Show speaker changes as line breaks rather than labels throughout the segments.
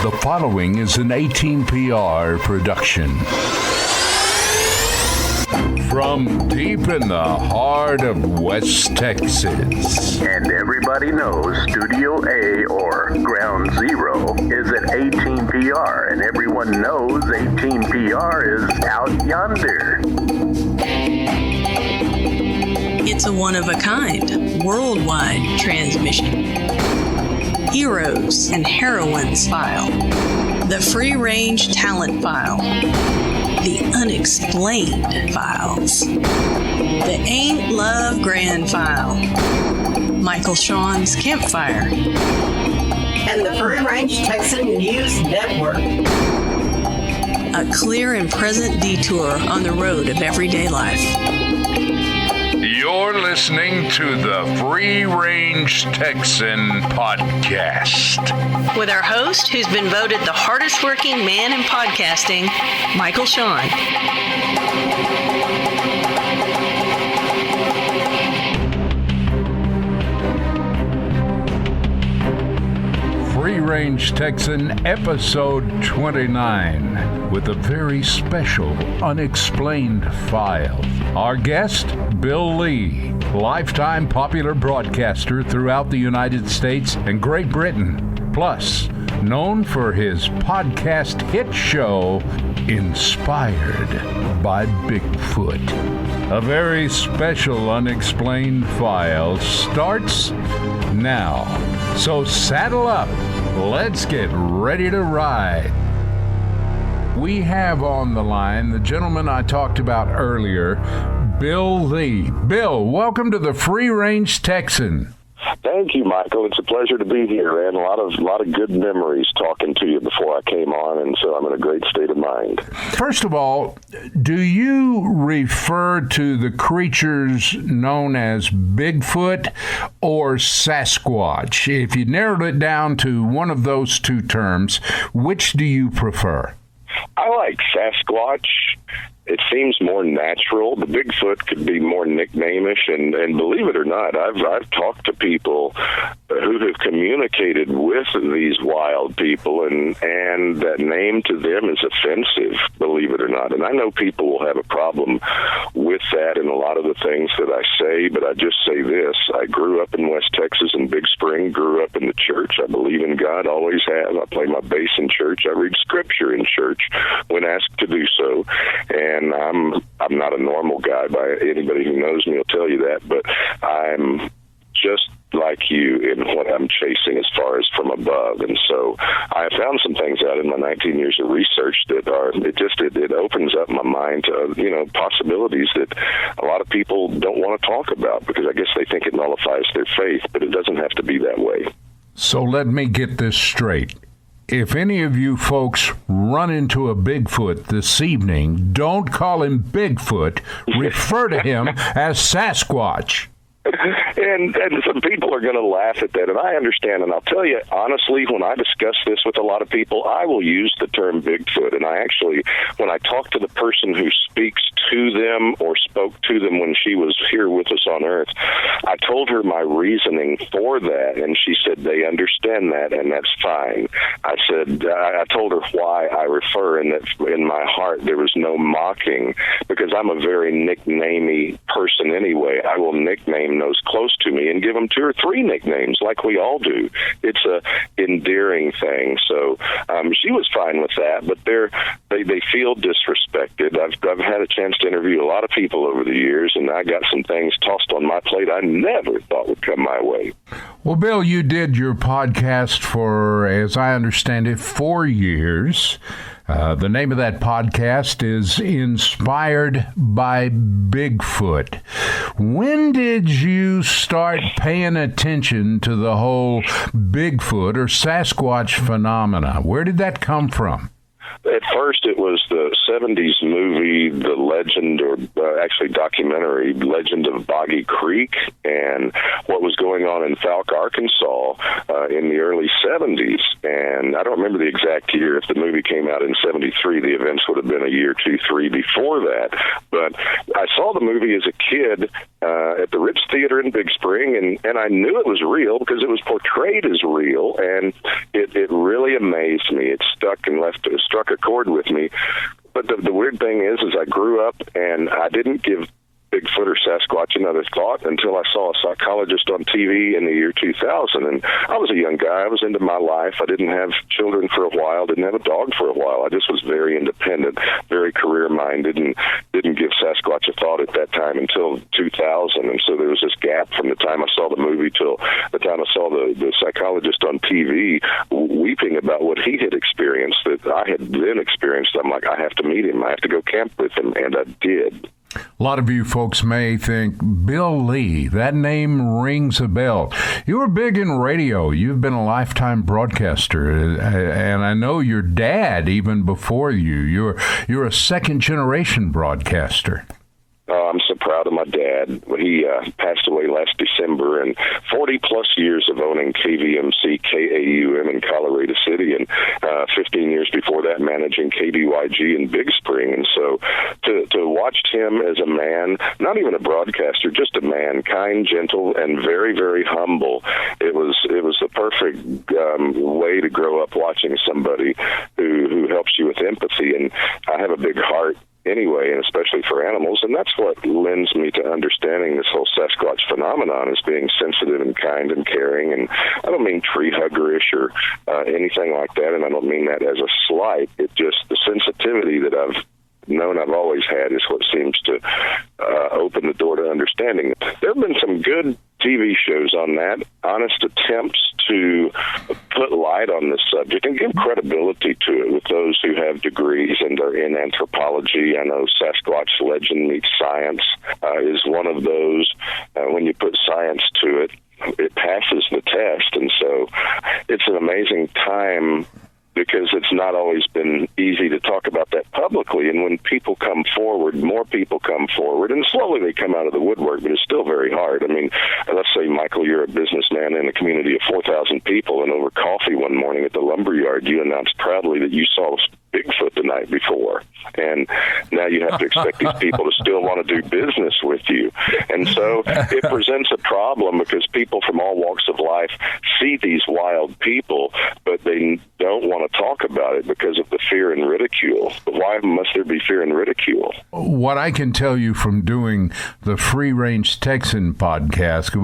The following is an 18PR production. From deep in the heart of West Texas.
And everybody knows Studio A or Ground Zero is at 18PR, and everyone knows 18PR is out yonder.
It's a one-of-a-kind, worldwide transmission. Heroes and Heroines File, the Free-Range Talent File, the Unexplained Files, the Ain't Love Grand File, Michael Shawn's Campfire,
and the Free-Range Texan News Network.
A clear and present detour on the road of everyday life.
You're listening to the Free Range Texan podcast.
With our host, who's been voted the hardest working man in podcasting, Michael Shawn.
Free Range Texan, episode 29, with a very special Unexplained File. Our guest, Bill Lee, lifetime popular broadcaster throughout the United States and Great Britain, plus known for his podcast hit show, Inspired by Bigfoot. A very special Unexplained File starts now. So saddle up. Let's get ready to ride. We have on the line the gentleman I talked about earlier, Bill Lee. Bill, welcome to the Free Range Texan.
Thank you, Michael. It's a pleasure to be here, man. A lot of good memories talking to you before I came on, and so I'm in a great state of mind.
First of all, do you refer to the creatures known as Bigfoot or Sasquatch? If you narrowed it down to one of those two terms, which do you prefer?
I like Sasquatch. It seems more natural. The Bigfoot could be more nicknamish, and believe it or not, I've talked to people who have communicated with these wild people, and that name to them is offensive, believe it or not. And I know people will have a problem with that and a lot of the things that I say, but I just say this. I grew up in West Texas in Big Spring, grew up in the church. I believe in God, always have. I play my bass in church. I read scripture in church when asked to do so. And I'm not a normal guy. By anybody who knows me will tell you that, but I'm just like you in what I'm chasing as far as from above. And so I found some things out in my 19 years of research that it opens up my mind to, possibilities that a lot of people don't want to talk about because I guess they think it nullifies their faith, but it doesn't have to be that way.
So let me get this straight. If any of you folks run into a Bigfoot this evening, don't call him Bigfoot. Refer to him as Sasquatch.
And some people are going to laugh at that, and I understand. And I'll tell you, honestly, when I discuss this with a lot of people, I will use the term Bigfoot. And I actually, when I talk to the person who speaks to them or spoke to them when she was here with us on Earth, I told her my reasoning for that, and she said they understand that, and that's fine. I told her why I refer, and that in my heart there was no mocking, because I'm a very nicknamey person anyway. I will nickname those close to me and give them 2 or 3 nicknames like we all do. It's a endearing thing. So she was fine with that, but they feel disrespected. I've had a chance to interview a lot of people over the years, and I got some things tossed on my plate I never thought would come my way.
Well, Bill, you did your podcast for, as I understand it, 4 years. The name of that podcast is Inspired by Bigfoot. When did you start paying attention to the whole Bigfoot or Sasquatch phenomena? Where did that come from?
At first, it was the 70s movie, the legend, or actually documentary, Legend of Boggy Creek, and what was going on in Falk, Arkansas in the early 70s. And I don't remember the exact year. If the movie came out in 73, the events would have been a year, 2, 3 before that. But I saw the movie as a kid at the Ritz Theater in Big Spring, and I knew it was real because it was portrayed as real, and it really amazed me. It struck a chord with me. But the weird thing is I grew up and I didn't give Bigfoot or Sasquatch another thought until I saw a psychologist on TV in the year 2000. And I was a young guy. I was into my life. I didn't have children for a while, didn't have a dog for a while. I just was very independent, very career-minded, and didn't give Sasquatch a thought at that time until 2000. And so there was this gap from the time I saw the movie till the time I saw the psychologist on TV weeping about what he had experienced that I had then experienced. I'm like, I have to meet him. I have to go camp with him, and I did.
A lot of you folks may think, Bill Lee, that name rings a bell. You were big in radio. You've been a lifetime broadcaster, and I know your dad, even before you, you're a second-generation broadcaster.
I'm so proud of my dad. He passed away last December, and 40-plus years of owning KVMC, KAUM in Colorado City, and 15 years before that managing KBYG in Big Spring. And so to watch him as a man, not even a broadcaster, just a man, kind, gentle, and very, very humble, it was the perfect way to grow up watching somebody who helps you with empathy. And I have a big heart anyway, and especially for animals, and that's what lends me to understanding this whole Sasquatch phenomenon as being sensitive and kind and caring. And I don't mean tree huggerish or anything like that, and I don't mean that as a slight. It just, the sensitivity that I've known I've always had is what seems to open the door to understanding. There have been some good TV shows on that, honest attempts to put light on this subject and give credibility to it with those who have degrees and are in anthropology. I know Sasquatch Legend Meets Science is one of those. When you put science to it, it passes the test. And so it's an amazing time because it's not always been easy to talk about that publicly. And when people come forward, more people come forward, and slowly they come out of the woodwork, but it's still very hard. I mean, let's say, Michael, you're a businessman in a community of 4,000 people, and over coffee one morning at the lumberyard, you announced proudly that you saw Bigfoot the night before. And now you have to expect these people to still want to do business with you. And so it presents a problem because people from all walks of life see these wild people, but they don't want to talk about it because of the fear and ridicule. But why must there be fear and ridicule?
What I can tell you from doing the Free Range Texan podcast,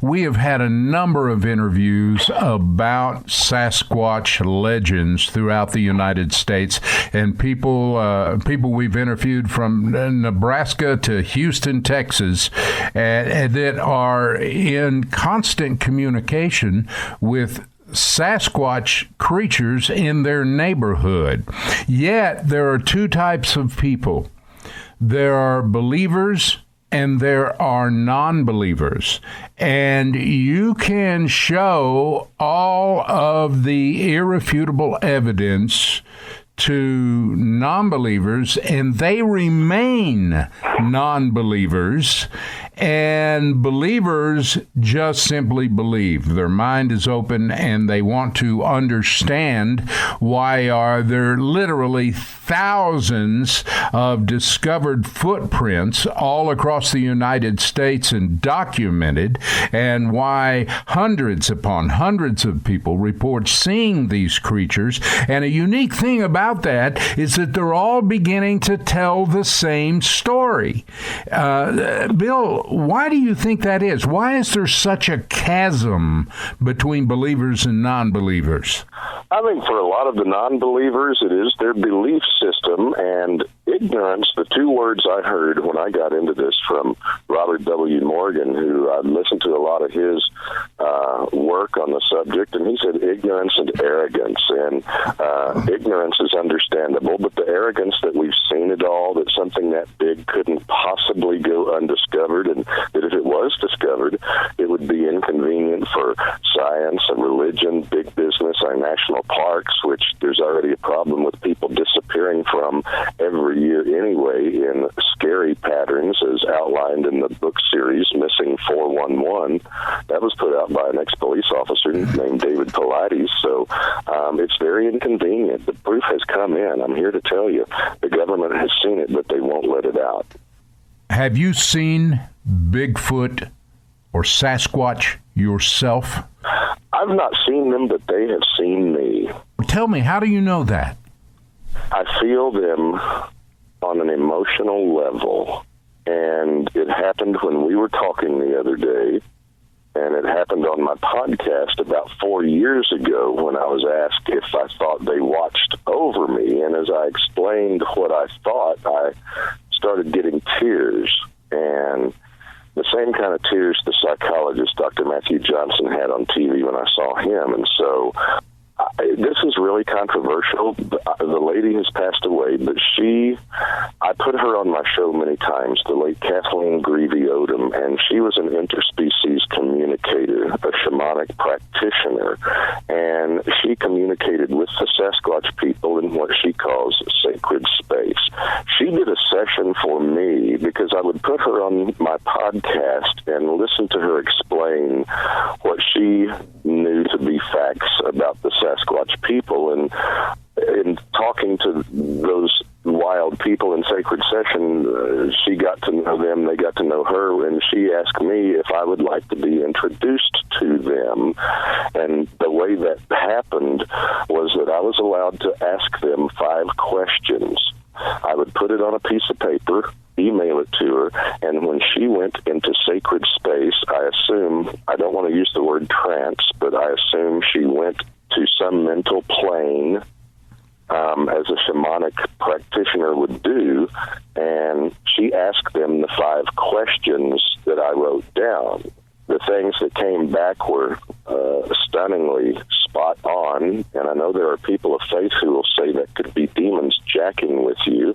we have had a number of interviews about Sasquatch legends throughout the United States, and people we've interviewed from Nebraska to Houston, Texas, that are in constant communication with Sasquatch creatures in their neighborhood. Yet there are two types of people. There are believers and there are non-believers. And you can show all of the irrefutable evidence to non-believers, and they remain non-believers, and believers just simply believe. Their mind is open, and they want to understand why are there literally thousands of discovered footprints all across the United States and documented, and why hundreds upon hundreds of people report seeing these creatures. And a unique thing about that is that they're all beginning to tell the same story. Bill, why do you think that is? Why is there such a chasm between believers and non-believers?
I think for a lot of the non-believers, it is their belief system and ignorance. The two words I heard when I got into this from Robert W. Morgan, who I listened to a lot of his work on the subject, and he said ignorance and arrogance. And ignorance is understandable, but the arrogance that we've seen it all, that something that big couldn't possibly go undiscovered, and that if it was discovered, it would be inconvenient for science and religion, big business, our national parks, which there's already a problem with people disappearing from every year anyway in scary patterns as outlined in the book series Missing 411. That was put out by an ex-police officer named David Paulides. So it's very inconvenient. The proof has come in. I'm here to tell you. The government has seen it, but they won't let it out.
Have you seen Bigfoot or Sasquatch yourself?
I've not seen them, but they have seen me.
Tell me, how do you know that?
I feel them on an emotional level, and it happened when we were talking the other day, and it happened on my podcast about 4 years ago when I was asked if I thought they watched over me, and as I explained what I thought, I started getting tears, and the same kind of tears the psychologist Dr. Matthew Johnson had on TV when I saw him. And so this is really controversial. The lady has passed away, but I put her on my show many times, the late Kathleen Greevy Odom, and she was an interspecies communicator, a shamanic practitioner, and she communicated with the Sasquatch people in what she calls sacred space. She did a session for me because I would put her on my podcast and listen to her explain what she knew to be facts about the Sasquatch people, and in talking to those wild people in sacred session, she got to know them, they got to know her, and she asked me if I would like to be introduced to them. And the way that happened was that I was allowed to ask them 5 questions. I would put it on a piece of paper, email it to her, and when she went into sacred space, I don't want to use the word trance, but I assume she went to some mental plane, as a shamanic practitioner would do, and she asked them the 5 questions that I wrote down. The things that came back were stunningly spot on, and I know there are people of faith who will say that could be demons jacking with you.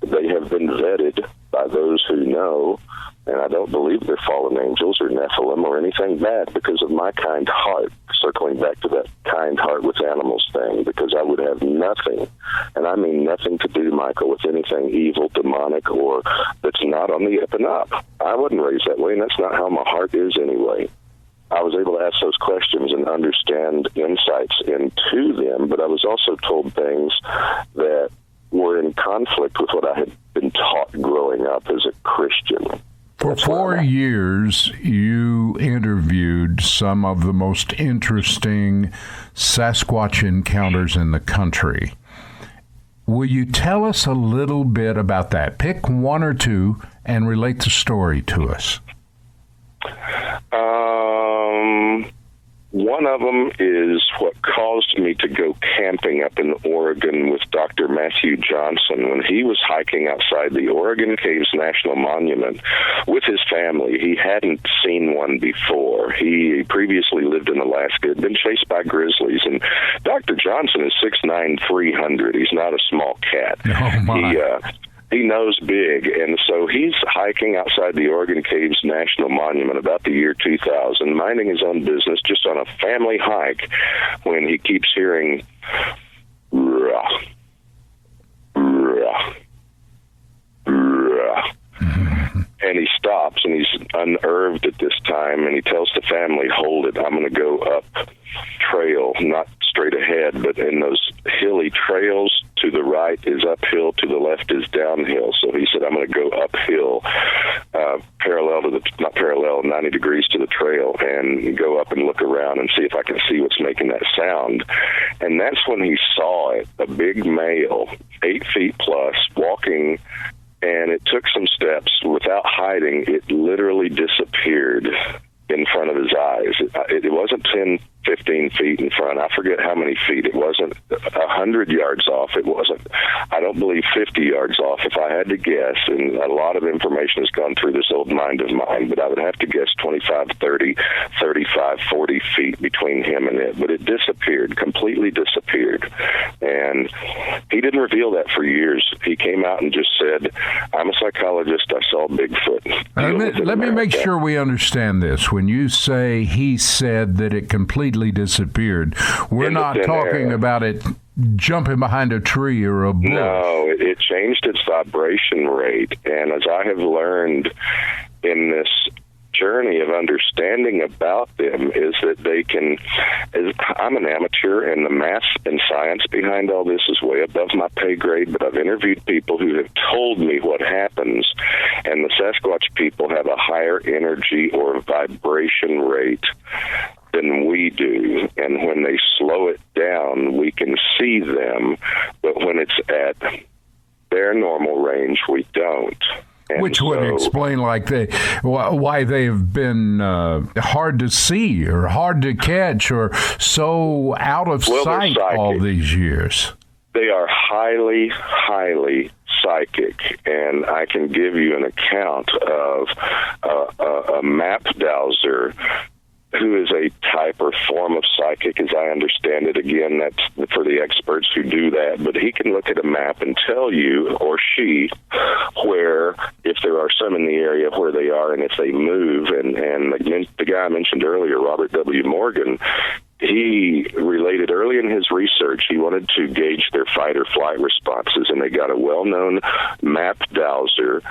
They have been vetted by those who know, and I don't believe they're fallen angels or Nephilim or anything bad because of my kind heart, circling back to that kind heart with animals thing, because I would have nothing, and I mean nothing to do, Michael, with anything evil, demonic, or that's not on the up and up. I wasn't raised that way, and that's not how my heart is anyway. I was able to ask those questions and understand insights into them, but I was also told things that were in conflict with what I had been taught growing up as a Christian.
For 4 years, you interviewed some of the most interesting Sasquatch encounters in the country. Will you tell us a little bit about that? Pick 1 or 2 and relate the story to us.
One of them is what caused me to go camping up in Oregon with Dr. Matthew Johnson when he was hiking outside the Oregon Caves National Monument with his family. He hadn't seen one before. He previously lived in Alaska, had been chased by grizzlies, and Dr. Johnson is 6'9", 300. He's not a small cat.
Oh, my.
He knows big, and so he's hiking outside the Oregon Caves National Monument about the year 2000, minding his own business, just on a family hike, when he keeps hearing, rah, rah, rah. And he stops, and he's unnerved at this time, and he tells the family, hold it, I'm going to go up trail, not straight ahead, but in those hilly trails, to the right is uphill, to the left is downhill. So he said, I'm going to go uphill, not parallel, 90 degrees to the trail, and go up and look around and see if I can see what's making that sound. And that's when he saw it, a big male, 8 feet plus, walking, and it took some steps. Without hiding, it literally disappeared in front of his eyes. It wasn't 10, 15 feet in front. I forget how many feet. It wasn't 100 yards off. It wasn't, I don't believe, 50 yards off, if I had to guess. And a lot of information has gone through this old mind of mine, but I would have to guess 25, 30, 35, 40 feet between him and it. But it disappeared, completely disappeared. And he didn't reveal that for years. He came out and just said, I'm a psychologist. I saw Bigfoot.
Let me make sure we understand this. When you say he said that it completely disappeared, we're not talking about it jumping behind a tree or a bush.
No, it changed its vibration rate. And as I have learned in this journey of understanding about them, is that they can, I'm an amateur, and the mass and science behind all this is way above my pay grade, but I've interviewed people who have told me what happens, and the Sasquatch people have a higher energy or vibration rate than we do. And when they slow it down, we can see them, but when it's at their normal range, we don't. And
which would explain why they've been hard to see or hard to catch or so out of sight all these years.
They are highly, highly psychic, and I can give you an account of a map dowser who is a type or form of psychic, as I understand it. Again, that's for the experts who do that. But he can look at a map and tell you, or she, where, if there are some in the area, where they are and if they move. And the guy I mentioned earlier, Robert W. Morgan, he related early in his research, he wanted to gauge their fight or flight responses, and they got a well-known map dowser,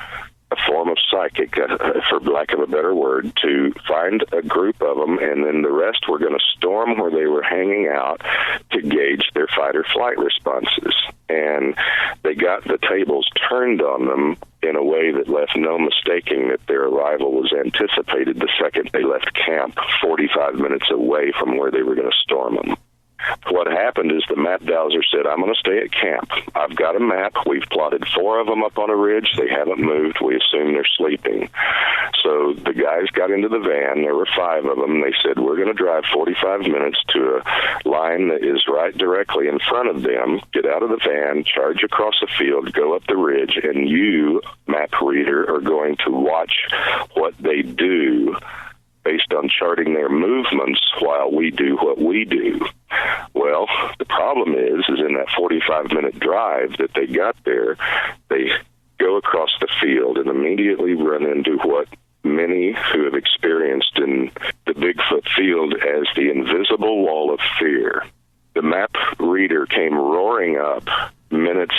a form of psychic, for lack of a better word, to find a group of them, and then the rest were going to storm where they were hanging out to gauge their fight or flight responses. And they got the tables turned on them in a way that left no mistaking that their arrival was anticipated the second they left camp, 45 minutes away from where they were going to storm them. What happened is the map dowser said, I'm going to stay at camp. I've got a map. We've plotted 4 of them up on a ridge. They haven't moved. We assume they're sleeping. So the guys got into the van. There were 5 of them. They said, we're going to drive 45 minutes to a line that is right directly in front of them, get out of the van, charge across the field, go up the ridge, and you, map reader, are going to watch what they do based on charting their movements while we do what we do. Well, the problem is in that 45-minute drive that they got there, they go across the field and immediately run into what many who have experienced in the Bigfoot field as the invisible wall of fear. The map reader came roaring up minutes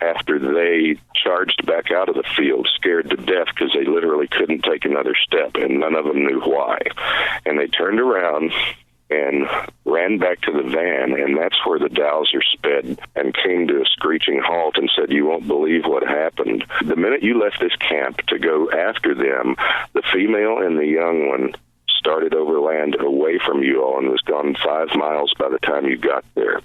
after they charged back out of the field, scared to death because they literally couldn't take another step, and none of them knew why. And they turned around and ran back to the van, and that's where the dowser sped and came to a screeching halt and said, you won't believe what happened. The minute you left this camp to go after them, the female and the young one started overland away from you all and was gone 5 miles by the time you got there.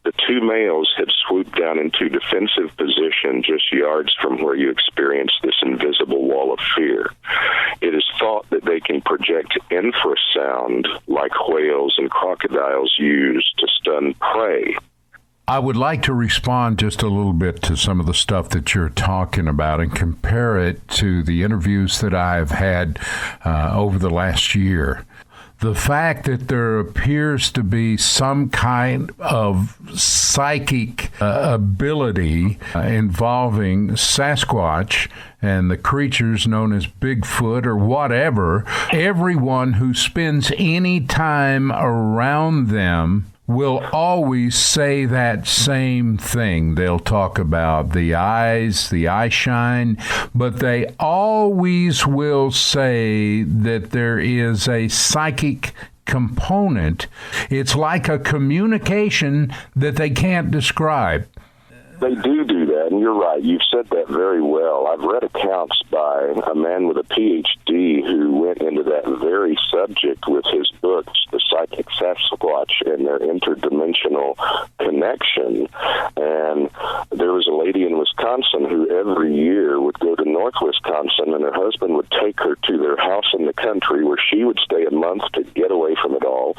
The 2 males had swooped down into defensive position just yards from where you experienced this invisible wall of fear. It is thought that they can project infrasound like whales and crocodiles use to stun prey.
I would like to respond just a little bit to some of the stuff that you're talking about and compare it to the interviews that I've had over the last year. The fact that there appears to be some kind of psychic ability involving Sasquatch and the creatures known as Bigfoot or whatever, everyone who spends any time around them will always say that same thing. They'll talk about the eyes, the eye shine, but they always will say that there is a psychic component. It's like a communication that they can't describe.
They do that, and you're right. You've said that very well. I've read accounts by a man with a PhD who went into that very subject with his books, The Psychic Sasquatch and Their Interdimensional Connection. And there was a lady in Wisconsin who every year would go to North Wisconsin, and her husband would take her to their house in the country where she would stay a month to get away from it all.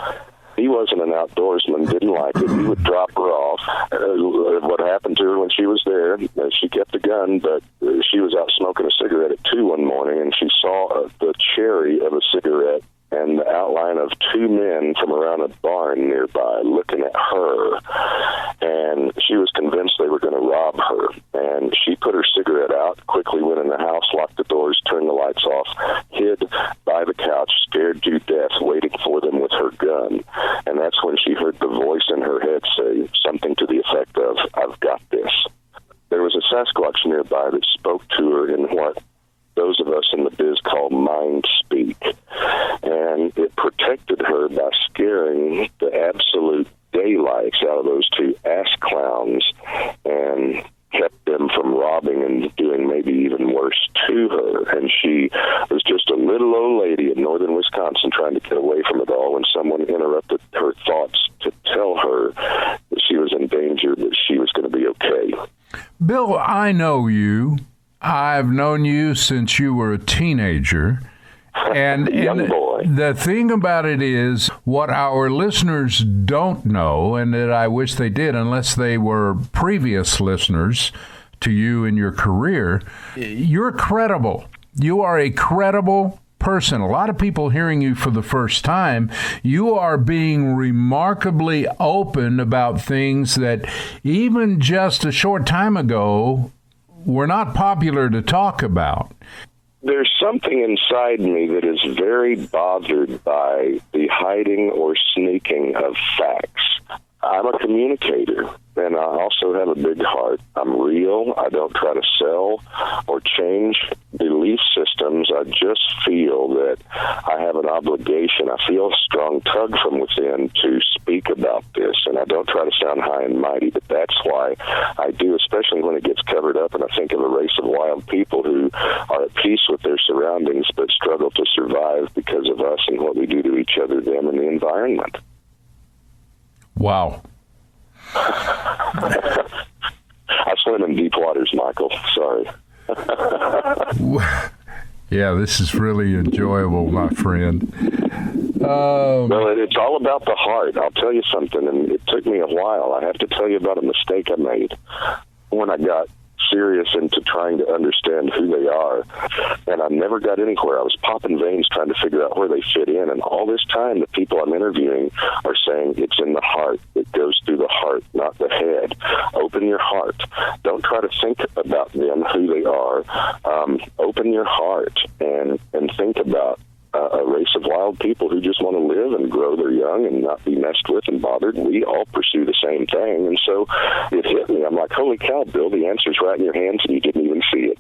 He wasn't an outdoorsman, didn't like it. He would drop her off. What happened to her when she was there, she kept a gun, but she was out smoking a cigarette at 2 one morning, and she saw the cherry of a cigarette and the outline of 2 men from around a barn nearby looking at her. And she was convinced they were going to rob her. And she put her cigarette out, quickly went in the house, locked the doors, turned the lights off, hid by the couch, scared to death, waiting for them with her gun. And that's when she heard the voice in her head say something to the effect of, I've got this. There was a Sasquatch nearby that spoke to her in what those of us in the biz call mind speak. And it protected her by scaring the absolute daylight dynamites out of those two ass clowns and kept them from robbing and doing maybe even worse to her. And she was just a little old lady in northern Wisconsin trying to get away from it all when someone interrupted her thoughts to tell her that she was in danger, but she was going to be okay.
Bill, I know you. I've known you since you were a teenager. And
Young boy.
The thing about it is, what our listeners don't know, and that I wish they did, unless they were previous listeners to you in your career, you're credible. You are a credible person. A lot of people hearing you for the first time, you are being remarkably open about things that even just a short time ago were not popular to talk about.
There's something inside me that is very bothered by the hiding or sneaking of facts. I'm a communicator, and I also have a big heart. I'm real. I don't try to sell or change belief systems. I just feel that I have an obligation. I feel a strong tug from within to speak about this, and I don't try to sound high and mighty, but that's why I do, especially when it gets covered up, and I think of a race of wild people who are at peace with their surroundings but struggle to survive because of us and what we do to each other, them, and the environment.
Wow.
I swim in deep waters, Michael. Sorry.
Yeah, this is really enjoyable, my friend.
Well, it's all about the heart. I'll tell you something, and it took me a while. I have to tell you about a mistake I made when I got serious into trying to understand who they are, and I never got anywhere. I was popping veins trying to figure out where they fit in, and all this time the people I'm interviewing are saying it's in the heart. It goes through the heart, not the head. Open your heart. Don't try to think about them, who they are. Open your heart and think about a race of wild people who just want to live and grow their young and not be messed with and bothered. We all pursue the same thing. And so it hit me. I'm like, holy cow, Bill, the answer's right in your hands and you didn't even see it.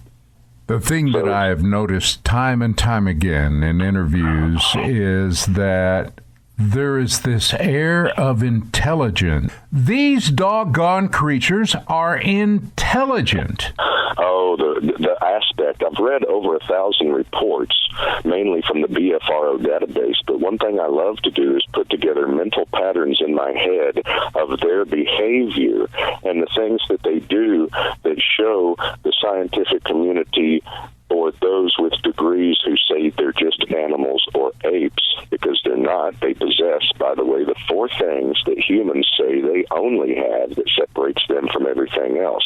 The thing that I have noticed time and time again in interviews is that there is this air of intelligence. These doggone creatures are intelligent.
Oh, the aspect. I've read over 1,000 reports, mainly from the BFRO database, but one thing I love to do is put together mental patterns in my head of their behavior and the things that they do that show the scientific community or those with degrees who say they're just animals or apes, because they're not. They possess, by the way, the four things that humans say they only have that separates them from everything else,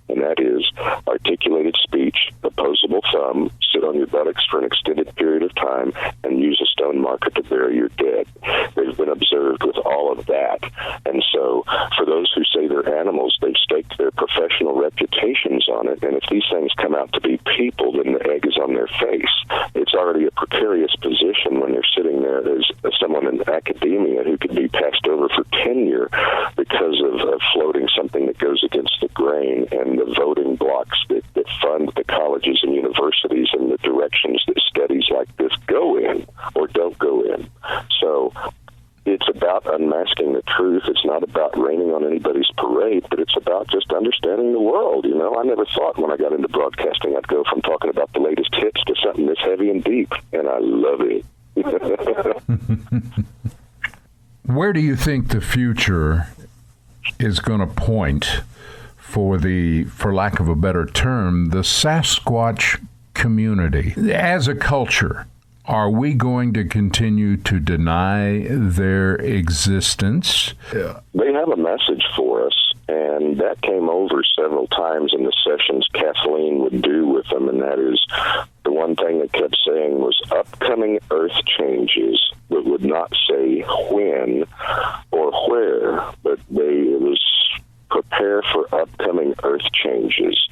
and that is articulated speech, opposable thumb, sit on your buttocks for an extended period of time, and use a stone marker to bury your dead. They've been observed with all of that, and so for those who say they're animals, they've staked their professional reputations on it, and if these things come out to be people, then the egg is on their face. It's already a precarious position when they're sitting there as someone in academia who could be passed over for tenure because of floating something that goes against the grain and the voting blocks that fund the colleges and universities and the directions that studies like this go in or don't go in. So it's about unmasking the truth. It's not about raining on anybody's parade, but it's about just understanding the world. You know, I never thought when I got into broadcasting I'd go from talking about the latest hits to something this heavy and deep, and I love it.
Where do you think the future is going to point for lack of a better term, the Sasquatch community as a culture? Are we going to continue to deny their existence?
They have a message for us, and that came over several times in the sessions Kathleen would do with them, and that is the one thing they kept saying was upcoming earth changes, but would not say when or where, but it was prepare for upcoming earth changes.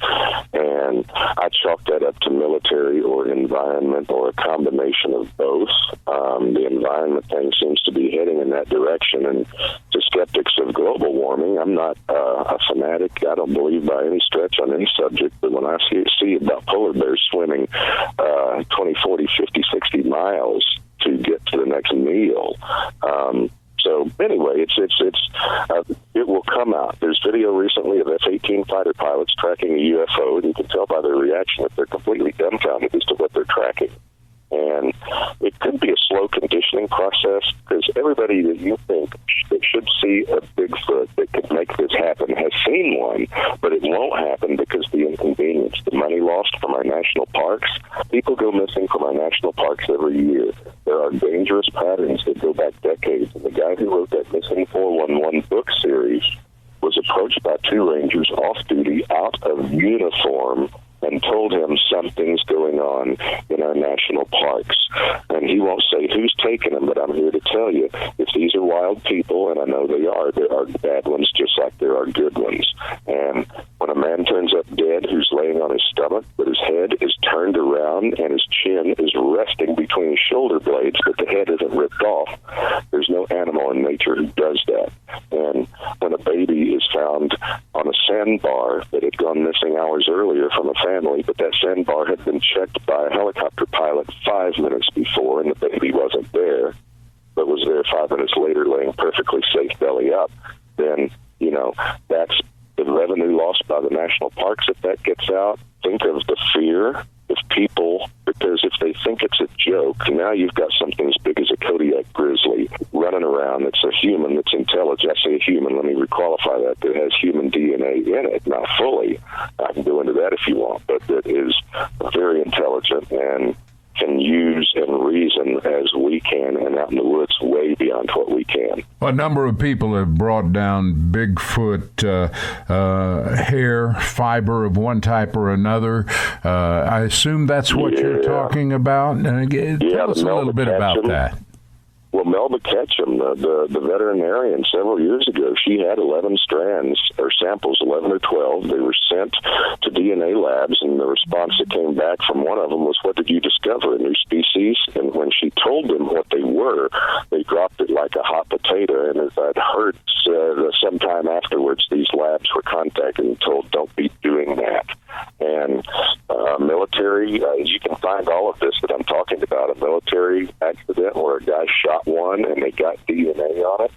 And I chalk that up to military or environment or a combination of both. The environment thing seems to be heading in that direction. And to skeptics of global warming, I'm not a fanatic. I don't believe by any stretch on any subject, but when I see about polar bears swimming 20, 40, 50, 60 miles to get to the next meal, so So anyway, it will come out. There's video recently of F-18 fighter pilots tracking a UFO, and you can tell by their reaction that they're completely dumbfounded as to what they're tracking. And it could be a slow conditioning process, because everybody that you think that should see a Bigfoot that could make this happen has seen one, but it won't happen because the inconvenience, the money lost from our national parks. People go missing from our national parks every year. There are dangerous patterns that go back decades. And the guy who wrote that Missing 411 book series was approached by two rangers off duty, out of uniform, and told him something's going on in our national parks. And he won't say who's taking them, but I'm here to tell you, if these are wild people, and I know they are, there are bad ones just like there are good ones. And when a man turns up dead who's laying on his stomach, but his head is turned around and his chin is resting between his shoulder blades, but the head isn't ripped off, there's no animal in nature who does that. And when a baby is found on a sandbar that had gone missing hours earlier from a family, but that sandbar had been checked by a helicopter pilot 5 minutes before, and the baby wasn't there, but was there 5 minutes later laying perfectly safe belly up, then, that's the revenue lost by the national parks. If that gets out, think of the fear of people, because if they think it's a joke, now you've got something as big as a Kodiak grizzly running around that's a human, that's intelligent. I say a human, let me requalify that has human DNA in it, not fully. I can go into that if you want, but that is very intelligent and can use and reason as we can, and out in the woods way beyond what we can.
A number of people have brought down Bigfoot hair, fiber of one type or another. I assume that's what you're talking about. Tell us a little bit about that.
Well, Melba Ketchum, the veterinarian, several years ago, she had 11 strands, or samples, 11 or 12. They were sent to DNA labs, and the response that came back from one of them was, "What did you discover, a new species?" And when she told them what they were, they dropped it like a hot potato. And as I'd heard sometime afterwards, these labs were contacted and told, "Don't be doing that." And military, you can find all of this that I'm talking about, a military accident where a guy shot one and they got DNA on it.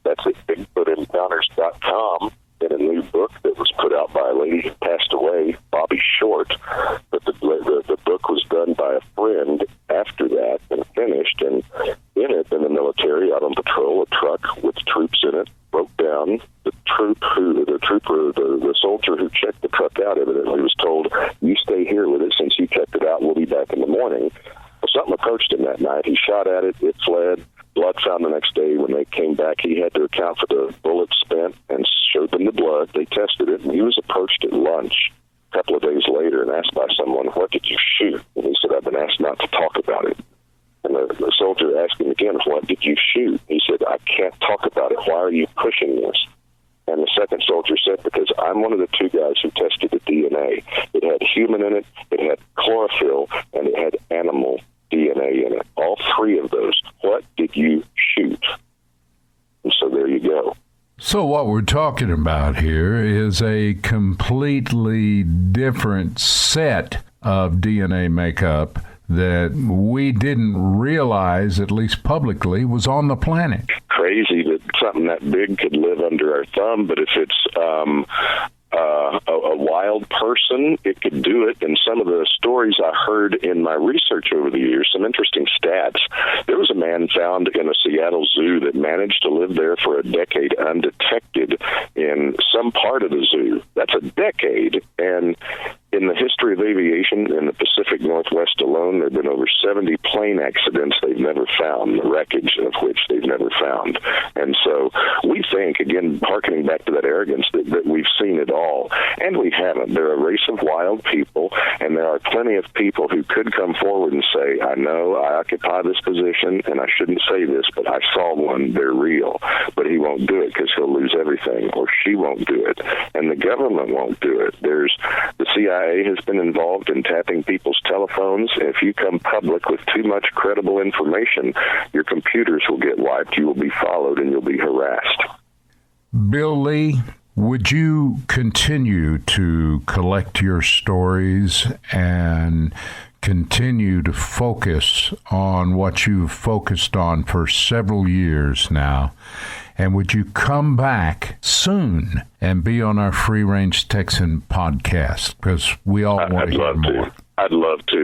That's at BigfootEncounters.com in a new book that was put out by a lady who passed away, Bobby Short. But the book was done by a friend after that and finished. And in it, in the military, out on patrol, a truck with troops in it broke down. The soldier who checked the truck out evidently was told, "You stay here with it since you checked it out. We'll be back in the morning." Well, something approached him that night. He shot at it. It fled. Blood found the next day. When they came back, he had to account for the bullets spent and showed them the blood. They tested it, and he was approached at lunch a couple of days later and asked by someone, "What did you shoot?" And he said, "I've been asked not to talk about it." And the soldier asked him again, "What did you shoot?" He said, "I can't talk about it. Why are you pushing this?" And the second soldier said, "Because I'm one of the two guys who tested the DNA. It had human in it, it had chlorophyll, and it had animal DNA in it. All three of those. What did you shoot?" And so there you go.
So what we're talking about here is a completely different set of DNA makeup that we didn't realize, at least publicly, was on the planet.
Crazy that something that big could live under our thumb, but if it's a wild person, it could do it. And some of the stories I heard in my research over the years, some interesting stats. There was a man found in a Seattle zoo that managed to live there for a decade undetected in some part of the zoo. That's a decade. And in the history of aviation in the Pacific Northwest alone, there have been over 70 plane accidents they've never found, the wreckage of which they've never found. And so we think, again, hearkening back to that arrogance, that we've seen it all. And we haven't. They're a race of wild people, and there are plenty of people who could come forward and say, "I know I occupy this position, and I shouldn't say this, but I saw one. They're real." But he won't do it because he'll lose everything, or she won't do it, and the government won't do it. There's the CIA has been involved in tapping people's telephones. If you come public with too much credible information, your computers will get wiped, you will be followed, and you'll be harassed.
Bill Lee, would you continue to collect your stories and continue to focus on what you've focused on for several years now? And would you come back soon and be on our Free Range Texan podcast? Because we all want to hear more.
I'd love to.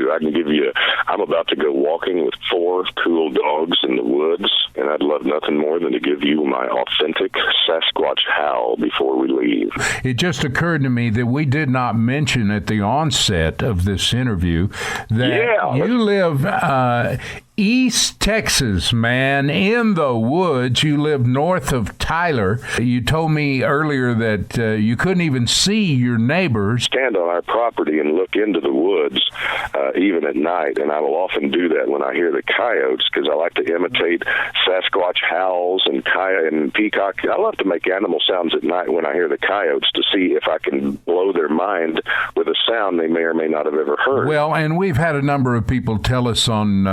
I'm about to go walking with 4 cool dogs in the woods, and I'd love nothing more than to give you my authentic Sasquatch howl before we leave.
It just occurred to me that we did not mention at the onset of this interview that you live East Texas, man, in the woods. You live north of Tyler. You told me earlier that you couldn't even see your neighbors.
Stand on our property and look into the woods, even at night, and I will often do that when I hear the coyotes, because I like to imitate Sasquatch howls and peacock. I love to make animal sounds at night when I hear the coyotes to see if I can blow their mind with a sound they may or may not have ever heard.
Well, and we've had a number of people tell us on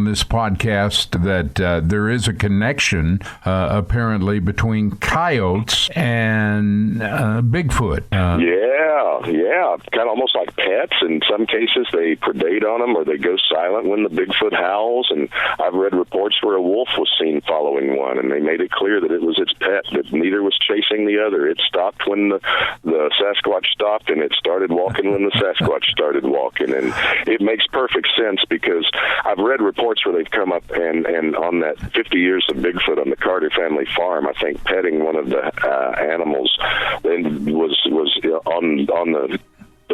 this podcast that there is a connection apparently between coyotes and Bigfoot. Yeah, kind of almost like pets. In some cases, they predate on them or they go silent when the Bigfoot howls. And I've read reports where a wolf was seen following one, and they made it clear that it was its pet, that neither was chasing the other. It stopped when the Sasquatch stopped, and it started walking when the Sasquatch started walking. And it makes perfect sense, because I've read reports where they've come up and on that 50 years of Bigfoot on the Carter family farm, I think petting one of the animals was on the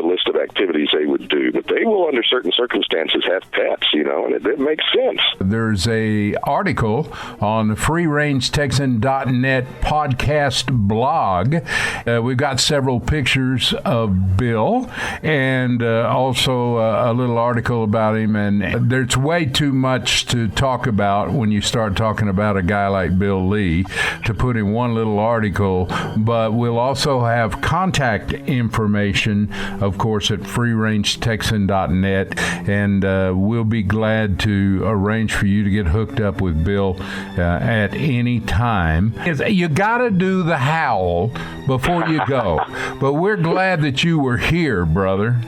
list of activities they would do. But they will, under certain circumstances, have pets, and it makes sense. There's a article on the freerangetexan.net podcast blog. We've got several pictures of Bill and also a little article about him. And there's way too much to talk about when you start talking about a guy like Bill Lee to put in one little article. But we'll also have contact information, of course, at freerangetexan.net, and we'll be glad to arrange for you to get hooked up with Bill at any time. You got to do the howl before you go, but we're glad that you were here, brother.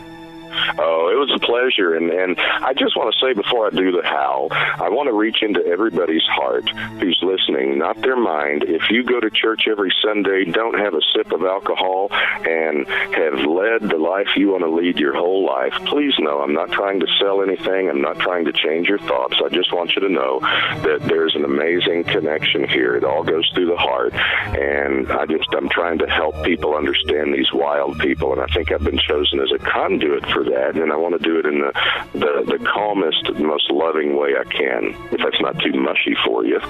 Oh, it was a pleasure, and I just want to say before I do the howl, I want to reach into everybody's heart who's listening, not their mind. If you go to church every Sunday, don't have a sip of alcohol, and have led the life you want to lead your whole life, please know I'm not trying to sell anything. I'm not trying to change your thoughts. I just want you to know that there's an amazing connection here. It all goes through the heart, and I'm trying to help people understand these wild people, and I think I've been chosen as a conduit for that, and I want to do it in the calmest, most loving way I can, if that's not too mushy for you.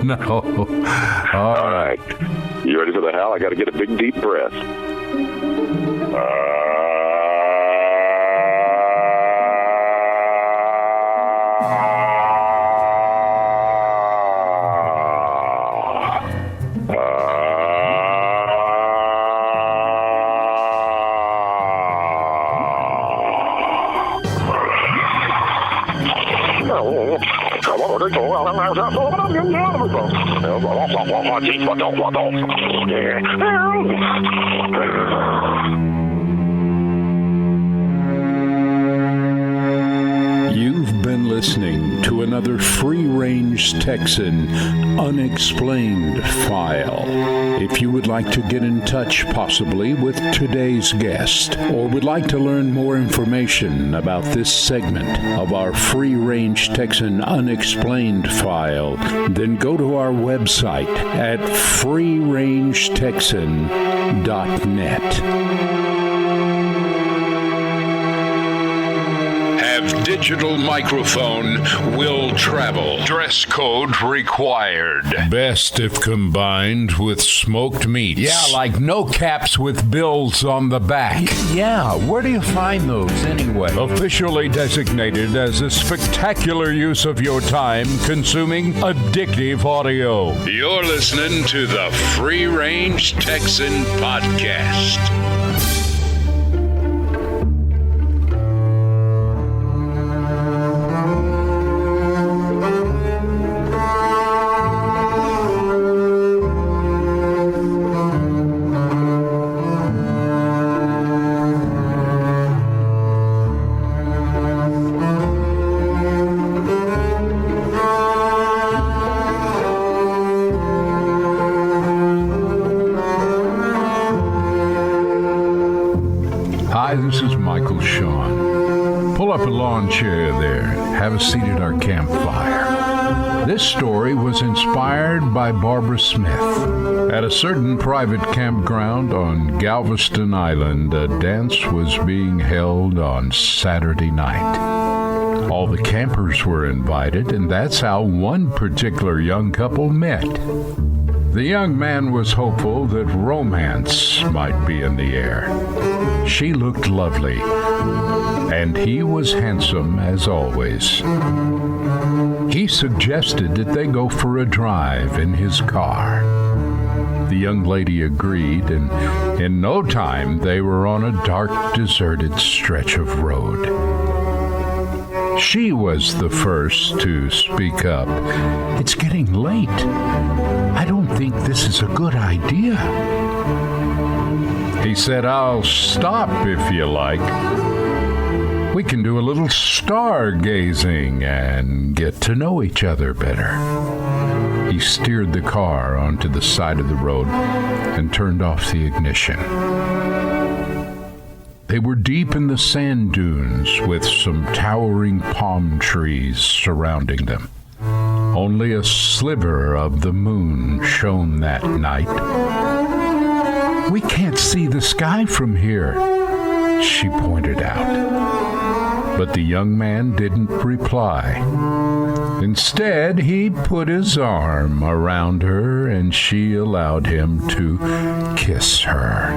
No. All right.
You ready for the howl? I got to get a big, deep breath.
You've been listening to another Free Range Texan Unexplained File. If you would like to get in touch possibly with today's guest, or would like to learn more information about this segment of our Free Range Texan Unexplained File, then go to our website at freerangetexan.net. Have digital microphone, will travel. Dress code required. Best if combined with smoked meats. Yeah, like no caps with bills on the back. Yeah, where do you find those anyway? Officially designated as a spectacular use of your time consuming addictive audio. You're listening to the Free Range Texan Podcast. This is Michael Shawn. Pull up a lawn chair there. Have a seat at our campfire. This story was inspired by Barbara Smith. At a certain private campground on Galveston Island, a dance was being held on Saturday night. All the campers were invited, and that's how one particular young couple met. The young man was hopeful that romance might be in the air. She looked lovely, and he was handsome as always. He suggested that they go for a drive in his car. The young lady agreed, and in no time they were on a dark, deserted stretch of road. She was the first to speak up. "It's getting late. I don't think this is a good idea." He said, "I'll stop if you like. We can do a little stargazing and get to know each other better." He steered the car onto the side of the road and turned off the ignition. They were deep in the sand dunes with some towering palm trees surrounding them. Only a sliver of the moon shone that night. "We can't see the sky from here," she pointed out. But the young man didn't reply. Instead, he put his arm around her, and she allowed him to kiss her.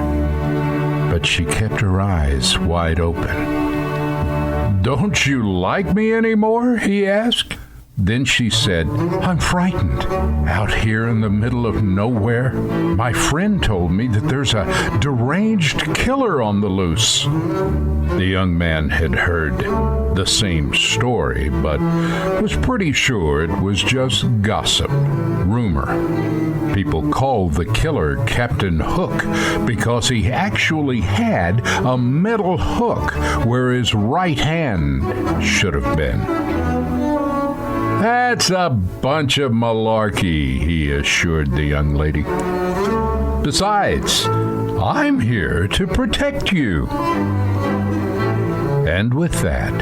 But she kept her eyes wide open. "Don't you like me anymore?" he asked. Then she said, "I'm frightened. Out here in the middle of nowhere, my friend told me that there's a deranged killer on the loose." The young man had heard the same story, but was pretty sure it was just gossip, rumor. People called the killer Captain Hook because he actually had a metal hook where his right hand should have been. "That's a bunch of malarkey," he assured the young lady. "Besides, I'm here to protect you." And with that,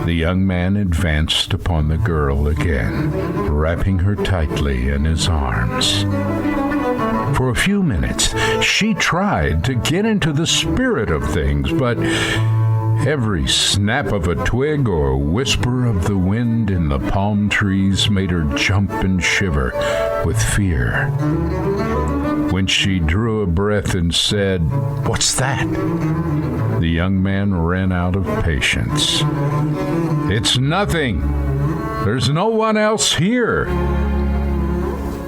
the young man advanced upon the girl again, wrapping her tightly in his arms. For a few minutes, she tried to get into the spirit of things, but every snap of a twig or whisper of the wind in the palm trees made her jump and shiver with fear. When she drew a breath and said, "What's that?" the young man ran out of patience. "It's nothing. There's no one else here."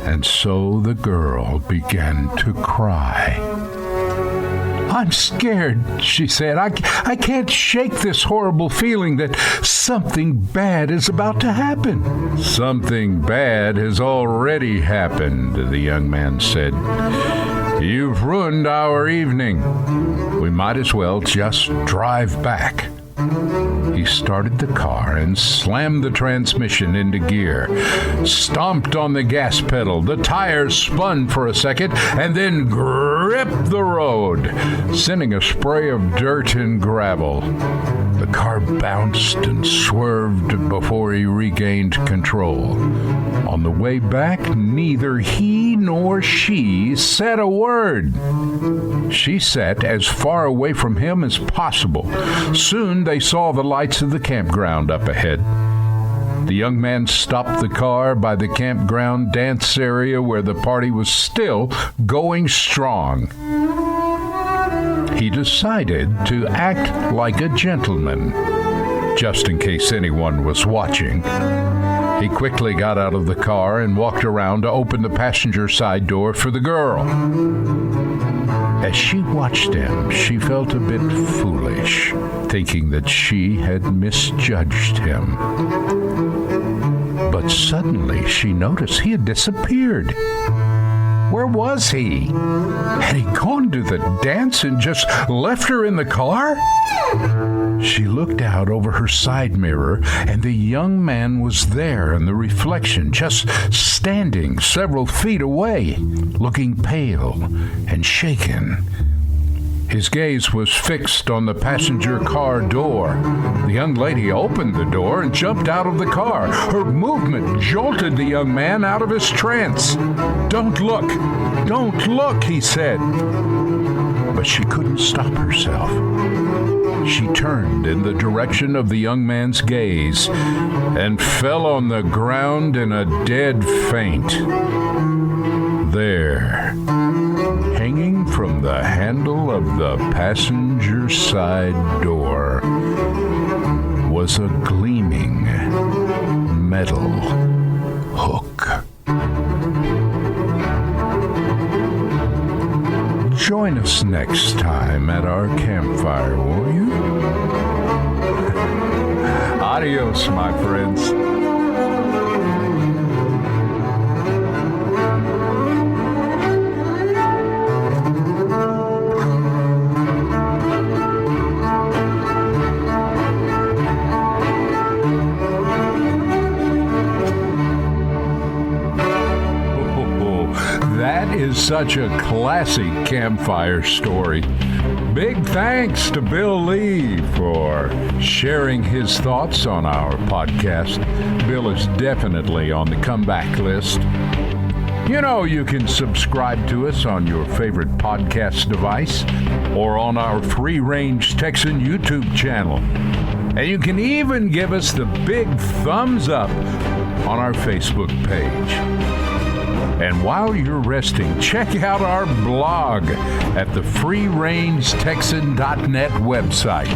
And so the girl began to cry. "I'm scared," she said. I can't shake this horrible feeling that something bad is about to happen." "Something bad has already happened," the young man said. "You've ruined our evening. We might as well just drive back." He started the car and slammed the transmission into gear, stomped on the gas pedal. The tires spun for a second and then gripped the road, sending a spray of dirt and gravel. The car bounced and swerved before he regained control. On the way back, neither he nor she said a word. She sat as far away from him as possible. Soon they saw the lights of the campground up ahead. The young man stopped the car by the campground dance area where the party was still going strong. He decided to act like a gentleman, just in case anyone was watching. He quickly got out of the car and walked around to open the passenger side door for the girl. As she watched him, she felt a bit foolish, thinking that she had misjudged him. But suddenly she noticed he had disappeared. Where was he? Had he gone to the dance and just left her in the car? She looked out over her side mirror, and the young man was there in the reflection, just standing several feet away, looking pale and shaken. His gaze was fixed on the passenger car door. The young lady opened the door and jumped out of the car. Her movement jolted the young man out of his trance. "Don't look! Don't look!" he said. But she couldn't stop herself. She turned in the direction of the young man's gaze and fell on the ground in a dead faint. There, hanging from the handle of the passenger side door, was a gleaming metal hook. Join us next time at our campfire, won't you? Adios, my friends. That is such a classic campfire story. Big thanks to Bill Lee for sharing his thoughts on our podcast. Bill is definitely on the comeback list. You know, you can subscribe to us on your favorite podcast device or on our Free Range Texan YouTube channel. And you can even give us the big thumbs up on our Facebook page. And while you're resting, check out our blog at the freerangetexan.net website.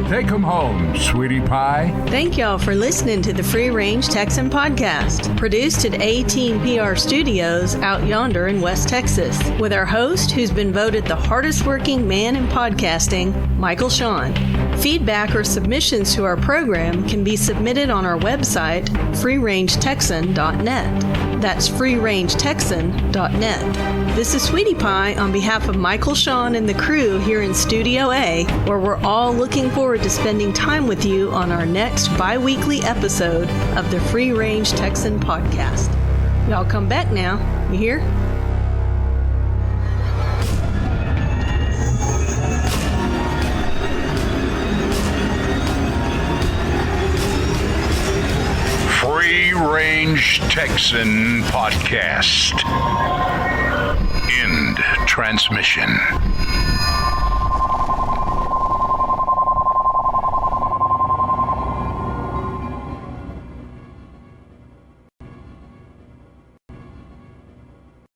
Take 'em home, sweetie pie.
Thank y'all for listening to the Free Range Texan podcast, produced at 18PR Studios out yonder in West Texas, with our host, who's been voted the hardest working man in podcasting, Michael Shawn. Feedback or submissions to our program can be submitted on our website, freerangetexan.net. That's freerangetexan.net. This is Sweetie Pie on behalf of Michael Shawn and the crew here in Studio A, where we're all looking forward to spending time with you on our next bi-weekly episode of the Free Range Texan podcast. Y'all come back now, you hear?
Free Range Texan podcast. End transmission.